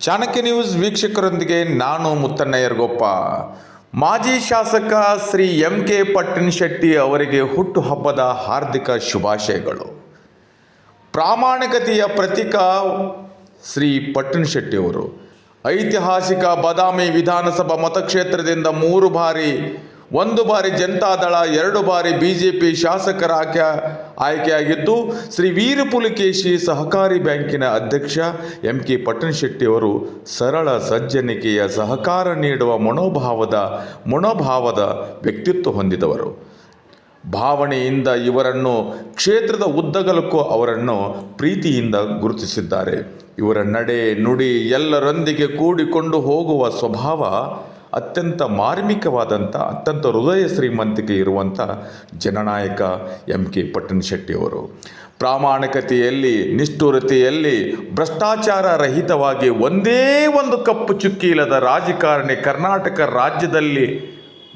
Chanakya news ವೀಕ್ಷಕರೊಂದಿಗೆ ನಾನು ಮುತ್ತಣ್ಣಯ್ಯರ್ಗೊಪ್ಪ. ಮಾಜಿ ಶಾಸಕ ಶ್ರೀ ಎಂ.ಕೆ. ಪಟ್ಟಣಶೆಟ್ಟಿ ಅವರಿಗೆ ಹುಟ್ಟುಹಬ್ಬದ ಹಾರ್ದಿಕ ಶುಭಾಶಯಗಳು. ಪ್ರಾಮಾಣಿಕತೆಯ ಪ್ರತೀಕ ಶ್ರೀ ಪಟ್ಟಣಶೆಟ್ಟಿ ಅವರು ಐತಿಹಾಸಿಕ ಬಾದಾಮಿ ವಿಧಾನಸಭಾ ಮತಕ್ಷೇತ್ರದಿಂದ 1 ಬಾರಿ ಜನತಾದಳ, 2 ಬಾರಿ ಬಿಜೆಪಿ ಶಾಸಕರ ಆಯ್ಕೆಯಾಗಿದ್ದು, ಶ್ರೀ ವೀರಪುಲಿಕೇಶಿ ಸಹಕಾರಿ ಬ್ಯಾಂಕಿನ ಅಧ್ಯಕ್ಷ ಎಂ.ಕೆ. ಪಟ್ಟಣಶೆಟ್ಟಿ ಅವರು ಸರಳ ಸಜ್ಜನಿಕೆಯ ಸಹಕಾರ ನೀಡುವ ಮನೋಭಾವದ ವ್ಯಕ್ತಿತ್ವ ಹೊಂದಿದವರು. ಭಾವನೆಯಿಂದ ಇವರನ್ನು ಕ್ಷೇತ್ರದ ಉದ್ದಗಲಕ್ಕೂ ಅವರನ್ನು ಪ್ರೀತಿಯಿಂದ ಗುರುತಿಸಿದ್ದಾರೆ. ಇವರ ನಡೆ ನುಡಿ ಎಲ್ಲರೊಂದಿಗೆ ಕೂಡಿಕೊಂಡು ಹೋಗುವ ಸ್ವಭಾವ ಅತ್ಯಂತ ಮಾರ್ಮಿಕವಾದಂಥ, ಅತ್ಯಂತ ಹೃದಯ ಶ್ರೀಮಂತಿಕೆ ಇರುವಂಥ ಜನನಾಯಕ ಎಂ.ಕೆ. ಪಟ್ಟಣಶೆಟ್ಟಿಯವರು ಪ್ರಾಮಾಣಿಕತೆಯಲ್ಲಿ, ನಿಷ್ಠುರತೆಯಲ್ಲಿ, ಭ್ರಷ್ಟಾಚಾರ ರಹಿತವಾಗಿ ಒಂದೇ ಒಂದು ಕಪ್ಪು ಚುಕ್ಕಿ ಇಲ್ಲದ ರಾಜಕಾರಣಿ ಕರ್ನಾಟಕ ರಾಜ್ಯದಲ್ಲಿ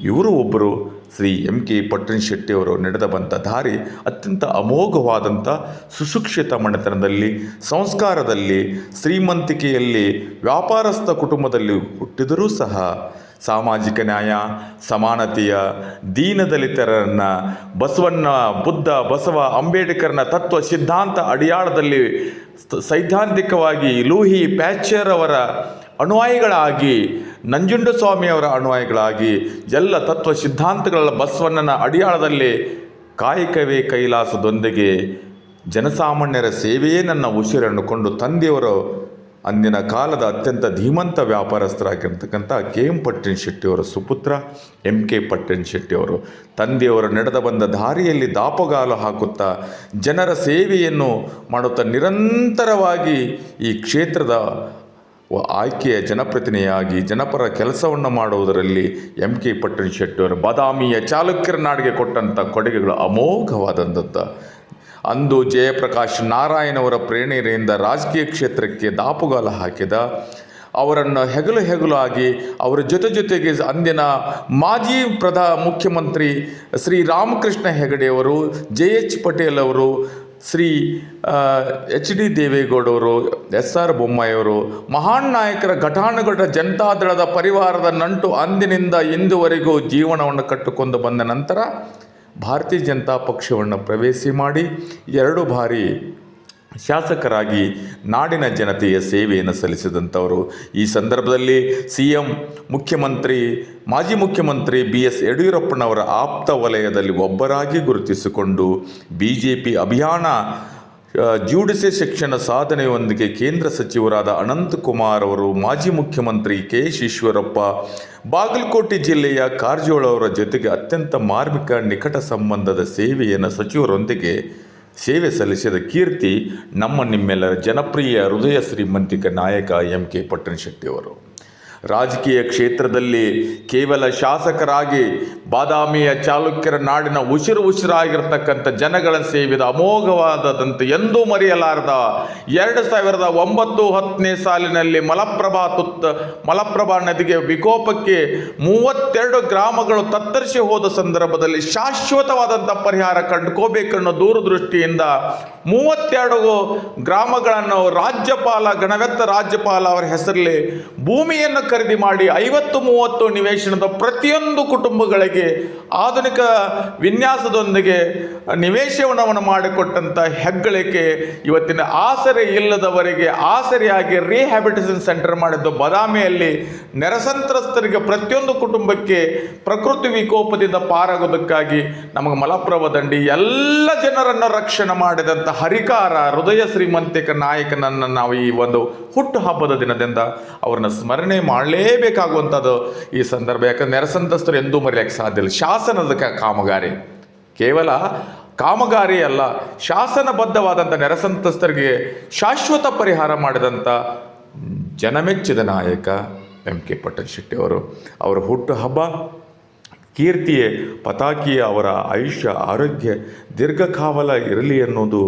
ಇವರು ಒಬ್ಬರು. ಶ್ರೀ ಎಂ.ಕೆ. ಪಟ್ಟಣಶೆಟ್ಟಿಯವರು ನಡೆದ ಬಂದ ದಾರಿ ಅತ್ಯಂತ ಅಮೋಘವಾದಂಥ, ಸುಶಿಕ್ಷಿತ ಮನೆತನದಲ್ಲಿ, ಸಂಸ್ಕಾರದಲ್ಲಿ, ಶ್ರೀಮಂತಿಕೆಯಲ್ಲಿ, ವ್ಯಾಪಾರಸ್ಥ ಕುಟುಂಬದಲ್ಲಿ ಹುಟ್ಟಿದರೂ ಸಹ ಸಾಮಾಜಿಕ ನ್ಯಾಯ, ಸಮಾನತೆಯ, ದೀನದಲಿತರನ್ನು ಬಸವ ಅಂಬೇಡ್ಕರ್ನ ತತ್ವ ಸಿದ್ಧಾಂತ ಅಡಿಯಾಳದಲ್ಲಿ ಸೈದ್ಧಾಂತಿಕವಾಗಿ ಲೂಯಿ ಪ್ಯಾಶ್ಚರ್ ಅವರ ಅನುಯಾಯಿಗಳಾಗಿ, ನಂಜುಂಡಸ್ವಾಮಿಯವರ ಅನುಯಾಯಿಗಳಾಗಿ, ಎಲ್ಲ ತತ್ವ ಸಿದ್ಧಾಂತಗಳ ಬಸವಣ್ಣನ ಅಡಿಯಾಳದಲ್ಲಿ ಕಾಯಕವೇ ಕೈಲಾಸದೊಂದಿಗೆ ಜನಸಾಮಾನ್ಯರ ಸೇವೆಯೇ ನನ್ನ ಉಸಿರನ್ನುಕೊಂಡು ತಂದೆಯವರು ಅಂದಿನ ಕಾಲದ ಅತ್ಯಂತ ಧೀಮಂತ ವ್ಯಾಪಾರಸ್ಥರಾಗಿರ್ತಕ್ಕಂಥ ಕೆ.ಎಂ. ಪಟ್ಟಣಶೆಟ್ಟಿಯವರ ಸುಪುತ್ರ ಎಂ.ಕೆ. ಪಟ್ಟಣಶೆಟ್ಟಿಯವರು ತಂದೆಯವರು ನಡೆದ ಬಂದ ದಾರಿಯಲ್ಲಿ ದಾಪಗಾಲು ಹಾಕುತ್ತಾ ಜನರ ಸೇವೆಯನ್ನು ಮಾಡುತ್ತಾ ನಿರಂತರವಾಗಿ ಈ ಕ್ಷೇತ್ರದ ಆಯ್ಕೆಯ ಜನಪ್ರತಿನಿಧಿಯಾಗಿ ಜನಪರ ಕೆಲಸವನ್ನು ಮಾಡುವುದರಲ್ಲಿ ಎಂ.ಕೆ. ಪಟ್ಟಣಶೆಟ್ಟಿಯವರು ಬಾದಾಮಿಯ ಚಾಲುಕ್ಯರ ನಾಡಿಗೆ ಕೊಟ್ಟಂಥ ಕೊಡುಗೆಗಳು ಅಮೋಘವಾದಂಥ. ಅಂದು ಜಯಪ್ರಕಾಶ್ ನಾರಾಯಣವರ ಪ್ರೇರಣೆಯಿಂದ ರಾಜಕೀಯ ಕ್ಷೇತ್ರಕ್ಕೆ ದಾಪುಗಾಲು ಹಾಕಿದ ಅವರನ್ನು ಹೆಗಲು ಆಗಿ ಅವರ ಜೊತೆಗೆ ಅಂದಿನ ಮಾಜಿ ಮುಖ್ಯಮಂತ್ರಿ ಶ್ರೀ ರಾಮಕೃಷ್ಣ ಹೆಗಡೆಯವರು, ಜೆ.ಎಚ್. ಪಟೇಲ್ ಅವರು, ಶ್ರೀ ಎಚ್.ಡಿ. ದೇವೇಗೌಡವರು, ಎಸ್.ಆರ್. ಬೊಮ್ಮಾಯಿಯವರು, ಮಹಾನ್ ನಾಯಕರ ಘಟಾನುಘಟ ಜನತಾದಳದ ಪರಿವಾರದ ನಂಟು ಅಂದಿನಿಂದ ಇಂದುವರೆಗೂ ಜೀವನವನ್ನು ಕಟ್ಟಿಕೊಂಡು ಬಂದ ನಂತರ ಭಾರತೀಯ ಜನತಾ ಪಕ್ಷವನ್ನು ಪ್ರವೇಶ ಮಾಡಿ 2 ಬಾರಿ ಶಾಸಕರಾಗಿ ನಾಡಿನ ಜನತೆಯ ಸೇವೆಯನ್ನು ಸಲ್ಲಿಸಿದಂಥವರು. ಈ ಸಂದರ್ಭದಲ್ಲಿ ಮಾಜಿ ಮುಖ್ಯಮಂತ್ರಿ ಬಿ.ಎಸ್. ಯಡಿಯೂರಪ್ಪನವರ ಆಪ್ತ ವಲಯದಲ್ಲಿ ಒಬ್ಬರಾಗಿ ಗುರುತಿಸಿಕೊಂಡು ಬಿಜೆಪಿ ಅಭಿಯಾನ ಜ್ಯುಡಿಷಿಯಲ್ ಶಿಕ್ಷಣ ಸಾಧನೆಯೊಂದಿಗೆ ಕೇಂದ್ರ ಸಚಿವರಾದ ಅನಂತಕುಮಾರ್ ಅವರು, ಮಾಜಿ ಮುಖ್ಯಮಂತ್ರಿ ಕೆ.ಎಸ್. ಈಶ್ವರಪ್ಪ, ಬಾಗಲಕೋಟೆ ಜಿಲ್ಲೆಯ ಕಾರಜೋಳ ಅವರ ಜೊತೆಗೆ ಅತ್ಯಂತ ಮಾರ್ಮಿಕ ನಿಕಟ ಸಂಬಂಧದ ಸೇವೆಯನ್ನು ಸಚಿವರೊಂದಿಗೆ ಸೇವೆ ಸಲ್ಲಿಸಿದ ಕೀರ್ತಿ ನಿಮ್ಮೆಲ್ಲರ ಜನಪ್ರಿಯ ಹೃದಯ ಶ್ರೀಮಂತಿಕ ನಾಯಕ ಎಂ.ಕೆ. ಪಟ್ಟಣಶೆಟ್ಟಿಯವರು. ರಾಜಕೀಯ ಕ್ಷೇತ್ರದಲ್ಲಿ ಕೇವಲ ಶಾಸಕರಾಗಿ ಬಾದಾಮಿಯ ಚಾಲುಕ್ಯರ ನಾಡಿನ ಉಸಿರಾಗಿರ್ತಕ್ಕಂಥ ಜನಗಳ ಸೇವೆದ ಅಮೋಘವಾದಂಥ ಎಂದೂ ಮರೆಯಲಾರದ 2009-10ನೇ ಸಾಲಿನಲ್ಲಿ ಮಲಪ್ರಭಾ ನದಿಗೆ ವಿಕೋಪಕ್ಕೆ 32 ಗ್ರಾಮಗಳು ತತ್ತರಿಸಿ ಹೋದ ಸಂದರ್ಭದಲ್ಲಿ ಶಾಶ್ವತವಾದಂಥ ಪರಿಹಾರ ಕಂಡುಕೋಬೇಕನ್ನೋ ದೂರದೃಷ್ಟಿಯಿಂದ 32 ಗ್ರಾಮಗಳನ್ನು ಗಣವೆತ್ತ ರಾಜ್ಯಪಾಲ ಅವರ ಹೆಸರಲ್ಲಿ ಭೂಮಿಯನ್ನು ಖರೀದಿ ಮಾಡಿ 50-30 ನಿವೇಶನದ ಪ್ರತಿಯೊಂದು ಕುಟುಂಬಗಳಿಗೆ ಆಧುನಿಕ ವಿನ್ಯಾಸದೊಂದಿಗೆ ನಿವೇಶನವನ್ನು ಮಾಡಿಕೊಟ್ಟಂಥ ಹೆಗ್ಗಳಿಕೆ ಇವತ್ತಿನ ಆಸರೆ ಇಲ್ಲದವರಿಗೆ ಆಸರೆಯಾಗಿ ರಿಹ್ಯಾಬಿಟೇಷನ್ ಸೆಂಟರ್ ಮಾಡಿದ್ದು ಬಾದಾಮಿಯಲ್ಲಿ ನೆರೆಸಂತ್ರಸ್ತರಿಗೆ ಪ್ರತಿಯೊಂದು ಕುಟುಂಬಕ್ಕೆ ಪ್ರಕೃತಿ ವಿಕೋಪದಿಂದ ಪಾರಾಗೋದಕ್ಕಾಗಿ ನಮಗೆ ಮಲಪ್ರಭಾ ದಂಡಿ ಎಲ್ಲ ಜನರನ್ನು ರಕ್ಷಣೆ ಮಾಡಿದಂಥ ಹರಿಕಾರ ಹೃದಯ ಶ್ರೀಮಂತಿಕ ನಾಯಕನನ್ನು ನಾವು ಈ ಒಂದು ಹುಟ್ಟು ಹಬ್ಬದ ದಿನದಿಂದ ಅವ್ರನ್ನ ಸ್ಮರಣೆ ಮಾಡಲೇಬೇಕಾಗುವಂಥದ್ದು ಈ ಸಂದರ್ಭ. ಯಾಕಂದರೆ ನೆರೆಸಂತ್ರಸ್ತರು ಎಂದೂ ಮರೆಯಕ್ಕೆ ಸಾಧ್ಯ ಇಲ್ಲ. ಶಾಸನದ ಕಾಮಗಾರಿ ಕೇವಲ ಕಾಮಗಾರಿ ಅಲ್ಲ, ಶಾಸನಬದ್ಧವಾದಂಥ ನೆರೆಸಂತ್ರಸ್ತರಿಗೆ ಶಾಶ್ವತ ಪರಿಹಾರ ಮಾಡಿದಂಥ ಜನಮೆಚ್ಚಿದ ನಾಯಕ ಎಂ.ಕೆ. ಪಟ್ಟಣಶೆಟ್ಟಿಯವರು. ಅವರ ಹುಟ್ಟು ಹಬ್ಬ ಕೀರ್ತಿಯೇ ಪತಾಕಿಯ ಅವರ ಆಯುಷ್ಯ ಆರೋಗ್ಯ ದೀರ್ಘಕಾಲ ಇರಲಿ ಅನ್ನೋದು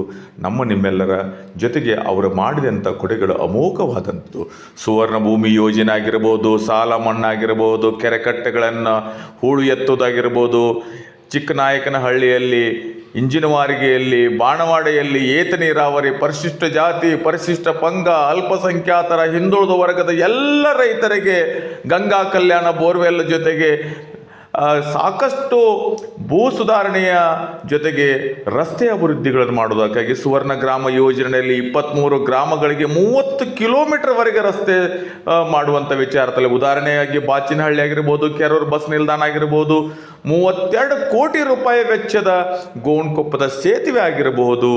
ನಿಮ್ಮೆಲ್ಲರ ಜೊತೆಗೆ ಅವರು ಮಾಡಿದಂಥ ಕೊಡುಗೆಗಳು ಅಮೋಘವಾದಂಥದ್ದು. ಸುವರ್ಣ ಭೂಮಿ ಯೋಜನೆ ಆಗಿರ್ಬೋದು, ಸಾಲ ಮಣ್ಣಾಗಿರ್ಬೋದು, ಕೆರೆಕಟ್ಟೆಗಳನ್ನು ಹೂಳು ಎತ್ತೋದಾಗಿರ್ಬೋದು, ಚಿಕ್ಕನಾಯಕನಹಳ್ಳಿಯಲ್ಲಿ ಇಂಜಿನವಾರಿಗೆಯಲ್ಲಿ, ಬಾಣವಾಡೆಯಲ್ಲಿ, ಏತ ನೀರಾವರಿ, ಪರಿಶಿಷ್ಟ ಜಾತಿ, ಪರಿಶಿಷ್ಟ ಪಂಗ, ಅಲ್ಪಸಂಖ್ಯಾತರ, ಹಿಂದುಳಿದ ವರ್ಗದ ಎಲ್ಲ ರೈತರಿಗೆ ಗಂಗಾ ಕಲ್ಯಾಣ ಬೋರ್ವೆಲ್ ಜೊತೆಗೆ ಸಾಕಷ್ಟು ಭೂ ಸುಧಾರಣೆಯ ಜೊತೆಗೆ ರಸ್ತೆ ಅಭಿವೃದ್ಧಿಗಳನ್ನು ಮಾಡುವುದಕ್ಕಾಗಿ ಸುವರ್ಣ ಗ್ರಾಮ ಯೋಜನೆಯಲ್ಲಿ 23 ಗ್ರಾಮಗಳಿಗೆ 30 ಕಿಲೋಮೀಟರ್ವರೆಗೆ ರಸ್ತೆ ಮಾಡುವಂಥ ವಿಚಾರದಲ್ಲಿ, ಉದಾಹರಣೆಯಾಗಿ ಬಾಚಿನಹಳ್ಳಿ ಆಗಿರ್ಬೋದು, ಕೆರೂರು ಬಸ್ ನಿಲ್ದಾಣ ಆಗಿರ್ಬೋದು, 32 ಕೋಟಿ ರೂಪಾಯಿ ವೆಚ್ಚದ ಗೋಣಿಕೊಪ್ಪದ ಸೇತುವೆ ಆಗಿರಬಹುದು.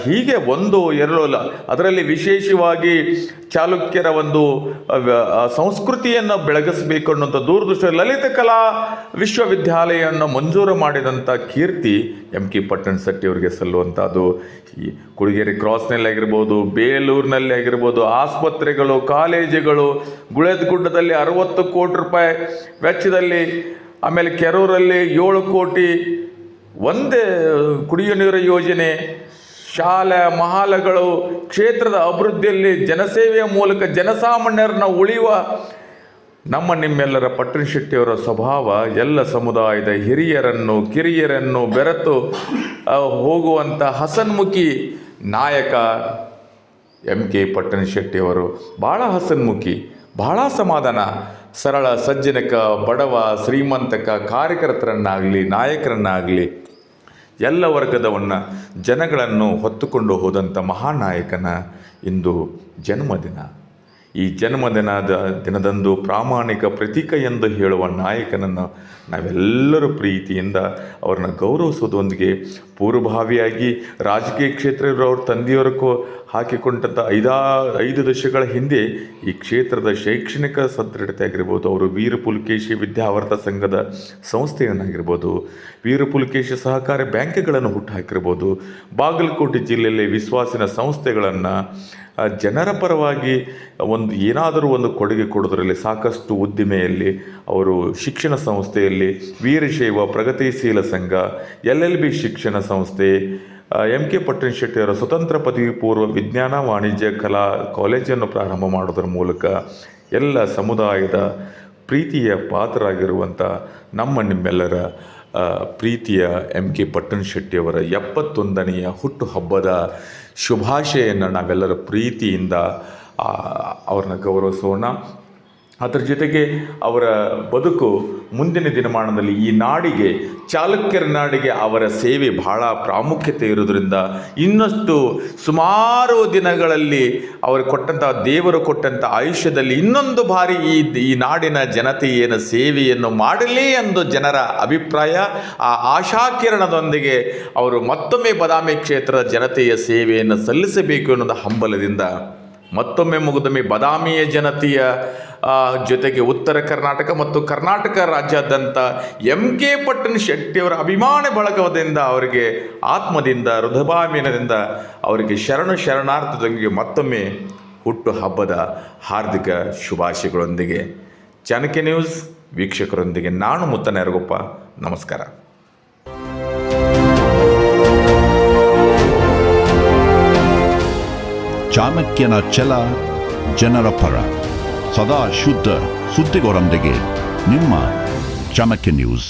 ಹೀಗೆ ಒಂದು ಎರಡು ಅಲ್ಲ, ಅದರಲ್ಲಿ ವಿಶೇಷವಾಗಿ ಚಾಲುಕ್ಯರ ಒಂದು ಸಂಸ್ಕೃತಿಯನ್ನು ಬೆಳಗಿಸಬೇಕು ಅನ್ನುವಂಥ ದೂರದೃಷ್ಟಿ ಲಲಿತ ಕಲಾ ವಿಶ್ವವಿದ್ಯಾಲಯವನ್ನು ಮಂಜೂರು ಮಾಡಿದಂಥ ಕೀರ್ತಿ MK ಪಟ್ಟಣಶೆಟ್ಟಿ ಅವರಿಗೆ ಸಲ್ಲುವಂಥದ್ದು. ಈ ಕುಳಗೇರಿ ಕ್ರಾಸ್ನಲ್ಲಿ ಆಗಿರ್ಬೋದು, ಬೇಲೂರಿನಲ್ಲಿ ಆಗಿರ್ಬೋದು, ಆಸ್ಪತ್ರೆಗಳು, ಕಾಲೇಜುಗಳು, ಗುಳೇದಗುಡ್ಡದಲ್ಲಿ 60 ಕೋಟಿ ರೂಪಾಯಿ ವೆಚ್ಚದಲ್ಲಿ, ಆಮೇಲೆ ಕೆರೂರಲ್ಲಿ 7 ಕೋಟಿ, ಒಂದೇ ಕುಡಿಯುವ ನೀರು ಯೋಜನೆ, ಶಾಲೆ ಮಹಾಲಗಳು, ಕ್ಷೇತ್ರದ ಅಭಿವೃದ್ಧಿಯಲ್ಲಿ ಜನಸೇವೆಯ ಮೂಲಕ ಜನಸಾಮಾನ್ಯರನ್ನ ಉಳಿಯುವ ನಮ್ಮ ನಿಮ್ಮೆಲ್ಲರ ಪಟ್ಟಣಶೆಟ್ಟಿಯವರ ಸ್ವಭಾವ ಎಲ್ಲ ಸಮುದಾಯದ ಹಿರಿಯರನ್ನು ಕಿರಿಯರನ್ನು ಬೆರೆತು ಹೋಗುವಂಥ ಹಸನ್ಮುಖಿ ನಾಯಕ MK ಪಟ್ಟಣಶೆಟ್ಟಿಯವರು. ಭಾಳ ಹಸನ್ಮುಖಿ, ಬಹಳ ಸಮಾಧಾನ, ಸರಳ, ಸಜ್ಜನಿಕ, ಬಡವ, ಶ್ರೀಮಂತಕ, ಕಾರ್ಯಕರ್ತರನ್ನಾಗಲಿ ನಾಯಕರನ್ನಾಗಲಿ ಎಲ್ಲ ವರ್ಗದವನ್ನು ಜನಗಳನ್ನು ಹೊತ್ತುಕೊಂಡು ಹೋದಂಥ ಮಹಾನಾಯಕನ ಇಂದು ಜನ್ಮದಿನ. ಈ ಜನ್ಮದಿನದ ದಿನದಂದು ಪ್ರಾಮಾಣಿಕ ಪ್ರತೀಕ ಎಂದು ಹೇಳುವ ನಾಯಕನನ್ನು ನಾವೆಲ್ಲರೂ ಪ್ರೀತಿಯಿಂದ ಅವ್ರನ್ನ ಗೌರವಿಸೋದೊಂದಿಗೆ ಪೂರ್ವಭಾವಿಯಾಗಿ ರಾಜಕೀಯ ಕ್ಷೇತ್ರ ಅವ್ರ ತಂದೆಯವರಿಗೂ ಹಾಕಿಕೊಂಡಂಥ 5 ದಶಕಗಳ ಹಿಂದೆ ಈ ಕ್ಷೇತ್ರದ ಶೈಕ್ಷಣಿಕ ಸದೃಢತೆ ಆಗಿರ್ಬೋದು, ಅವರು ವೀರಪುಲಕೇಶಿ ವಿದ್ಯಾವರ್ತ ಸಂಘದ ಸಂಸ್ಥೆಯನ್ನಾಗಿರ್ಬೋದು, ವೀರಪುಲಕೇಶಿ ಸಹಕಾರಿ ಬ್ಯಾಂಕ್ಗಳನ್ನು ಹುಟ್ಟುಹಾಕಿರ್ಬೋದು, ಬಾಗಲಕೋಟೆ ಜಿಲ್ಲೆಯಲ್ಲಿ ವಿಶ್ವಾಸಿನ ಸಂಸ್ಥೆಗಳನ್ನು ಜನರ ಪರವಾಗಿ ಏನಾದರೂ ಒಂದು ಕೊಡುಗೆ ಕೊಡೋದರಲ್ಲಿ ಸಾಕಷ್ಟು ಉದ್ದಿಮೆಯಲ್ಲಿ ಅವರು ಶಿಕ್ಷಣ ಸಂಸ್ಥೆಯಲ್ಲಿ ವೀರಶೈವ ಪ್ರಗತಿಶೀಲ ಸಂಘ, LLB ಶಿಕ್ಷಣ ಸಂಸ್ಥೆ, MK ಪಟ್ಟಣಶೆಟ್ಟಿಯವರ ಸ್ವತಂತ್ರ ಪದವಿ ಪೂರ್ವ ವಿಜ್ಞಾನ ವಾಣಿಜ್ಯ ಕಲಾ ಕಾಲೇಜನ್ನು ಪ್ರಾರಂಭ ಮಾಡೋದರ ಮೂಲಕ ಎಲ್ಲ ಸಮುದಾಯದ ಪ್ರೀತಿಯ ಪಾತ್ರರಾಗಿರುವಂಥ ನಮ್ಮ ನಿಮ್ಮೆಲ್ಲರ ಪ್ರೀತಿಯ MK ಪಟ್ಟಣಶೆಟ್ಟಿಯವರ 71ನೆಯ ಹುಟ್ಟುಹಬ್ಬದ ಶುಭಾಶಯನ್ನು ನಾವೆಲ್ಲರ ಪ್ರೀತಿಯಿಂದ ಅವ್ರನ್ನ ಗೌರವಿಸೋಣ. ಅದರ ಜೊತೆಗೆ ಅವರ ಬದುಕು ಮುಂದಿನ ದಿನಮಾನದಲ್ಲಿ ಈ ನಾಡಿಗೆ, ಚಾಲುಕ್ಯರ ನಾಡಿಗೆ ಅವರ ಸೇವೆ ಬಹಳ ಪ್ರಾಮುಖ್ಯತೆ ಇರೋದರಿಂದ ಇನ್ನಷ್ಟು ಸುಮಾರು ದಿನಗಳಲ್ಲಿ ಅವರು ಕೊಟ್ಟಂಥ, ದೇವರು ಕೊಟ್ಟಂಥ ಆಯುಷ್ಯದಲ್ಲಿ ಇನ್ನೊಂದು ಬಾರಿ ಈ ನಾಡಿನ ಜನತೆಯನ್ನು ಸೇವೆಯನ್ನು ಮಾಡಲಿ ಎಂದು ಜನರ ಅಭಿಪ್ರಾಯ. ಆ ಆಶಾಕಿರಣದೊಂದಿಗೆ ಅವರು ಮತ್ತೊಮ್ಮೆ ಬಾದಾಮಿ ಕ್ಷೇತ್ರದ ಜನತೆಯ ಸೇವೆಯನ್ನು ಸಲ್ಲಿಸಬೇಕು ಅನ್ನೋದು ಹಂಬಲದಿಂದ ಮತ್ತೊಮ್ಮೆ ಮುಗಿದೊಮ್ಮೆ ಬಾದಾಮಿಯ ಜನತೆಯ ಜೊತೆಗೆ ಉತ್ತರ ಕರ್ನಾಟಕ ಮತ್ತು ಕರ್ನಾಟಕ ರಾಜ್ಯಾದ್ಯಂತ MK ಪಟ್ಟಣಶೆಟ್ಟಿಯವರ ಅಭಿಮಾನಿ ಬಳಗದಿಂದ ಅವರಿಗೆ ಆತ್ಮದಿಂದ ಹೃದಯಾಭಿಮಾನದಿಂದ ಅವರಿಗೆ ಶರಣಾರ್ಥದೊಂದಿಗೆ ಮತ್ತೊಮ್ಮೆ ಹುಟ್ಟು ಹಬ್ಬದ ಹಾರ್ದಿಕ ಶುಭಾಶಯಗಳೊಂದಿಗೆ ಚಾಣಕ್ಯ ನ್ಯೂಸ್ ವೀಕ್ಷಕರೊಂದಿಗೆ ನಾನು ಮುತ್ತನ ಯರಗೊಪ್ಪ. ನಮಸ್ಕಾರ. ಚಾಣಕ್ಯನ ಛಲ, ಜನರ ಪರ, ಸದಾ ಶುದ್ಧ ಸುದ್ದಿಗಳೊಂದಿಗೆ ನಿಮ್ಮ ಚಾಣಕ್ಯ ನ್ಯೂಸ್.